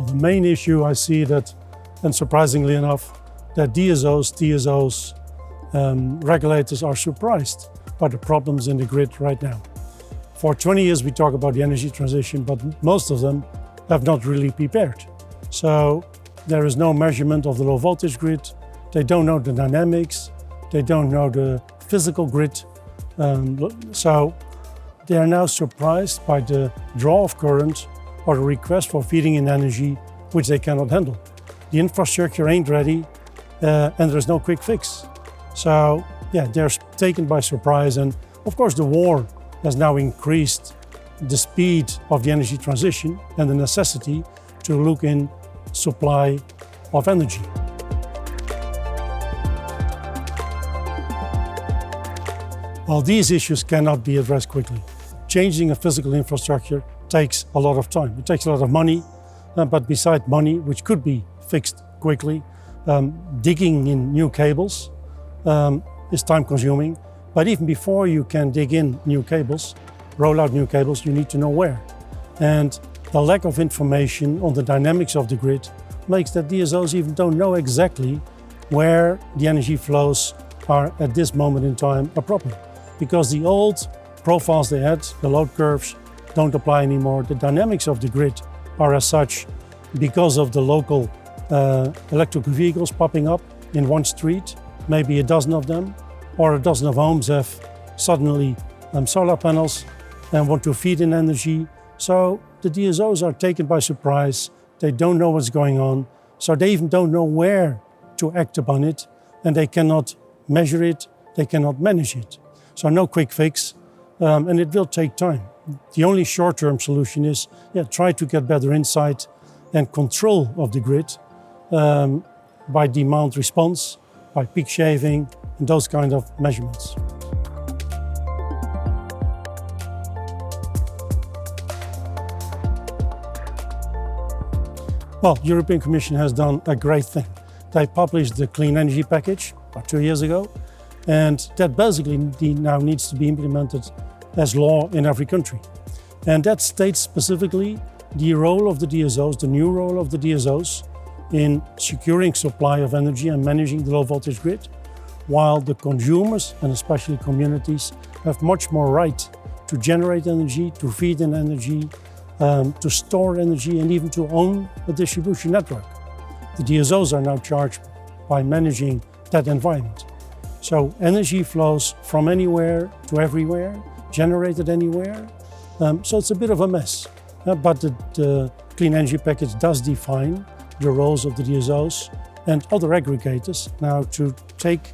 Well, the main issue I see that, and surprisingly enough, that DSOs, TSOs, regulators are surprised by the problems in the grid right now. For 20 years we talk about the energy transition, but most of them have not really prepared. So there is no measurement of the low voltage grid. They don't know the dynamics. They don't know the physical grid. So they are now surprised by the draw of current or the request for feeding in energy, which they cannot handle. The infrastructure ain't ready and there's no quick fix. So yeah, they're taken by surprise. And of course the war has now increased the speed of the energy transition and the necessity to look in supply of energy. Well, these issues cannot be addressed quickly. Changing a physical infrastructure takes a lot of time. It takes a lot of money, but besides money, which could be fixed quickly, digging in new cables is time consuming. But even before you can dig in new cables, roll out new cables, you need to know where. And the lack of information on the dynamics of the grid makes that DSOs even don't know exactly where the energy flows are at this moment in time are proper. Because the old profiles they had, the load curves, don't apply anymore. The dynamics of the grid are as such because of the local electrical vehicles popping up in one street, maybe a dozen of them, or a dozen of homes have suddenly solar panels and want to feed in energy. So the DSOs are taken by surprise. They don't know what's going on. So they even don't know where to act upon it, and they cannot measure it, they cannot manage it. So no quick fix, and it will take time. The only short-term solution is try to get better insight and control of the grid by demand response, by peak shaving, and those kind of measurements. Well, the European Commission has done a great thing. They published the Clean Energy Package about 2 years ago, and that basically now needs to be implemented as law in every country. And that states specifically the role of the DSOs, the new role of the DSOs in securing supply of energy and managing the low voltage grid, while the consumers and especially communities have much more right to generate energy, to feed in energy, to store energy, and even to own a distribution network. The DSOs are now charged by managing that environment. So energy flows from anywhere to everywhere, generated anywhere. So it's a bit of a mess. But the Clean Energy Package does define the roles of the DSOs and other aggregators now to take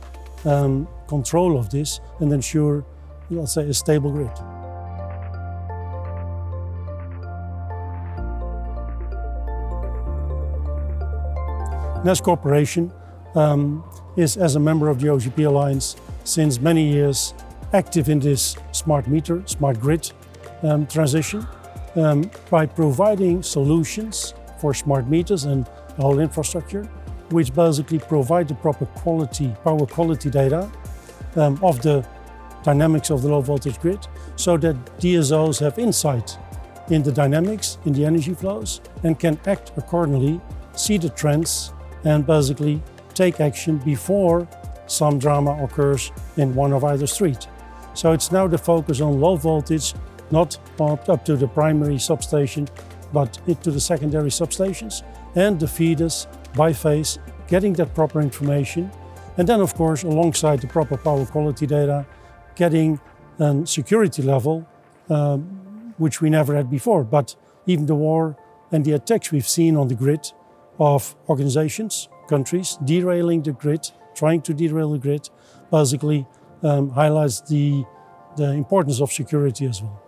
control of this and ensure, let's say, a stable grid. NES Corporation is, as a member of the OGB Alliance, since many years active in this smart meter, smart grid transition by providing solutions for smart meters and the whole infrastructure, which basically provide the proper quality, power quality data of the dynamics of the low voltage grid, so that DSOs have insight in the dynamics, in the energy flows, and can act accordingly, see the trends, and basically take action before some drama occurs in one of either street. So it's now the focus on low voltage, not up to the primary substation, but into the secondary substations and the feeders by phase, getting that proper information. And then of course, alongside the proper power quality data, getting a security level, which we never had before. But even the war and the attacks we've seen on the grid of organizations, countries, derailing the grid, trying to derail the grid, basically highlights the importance of security as well.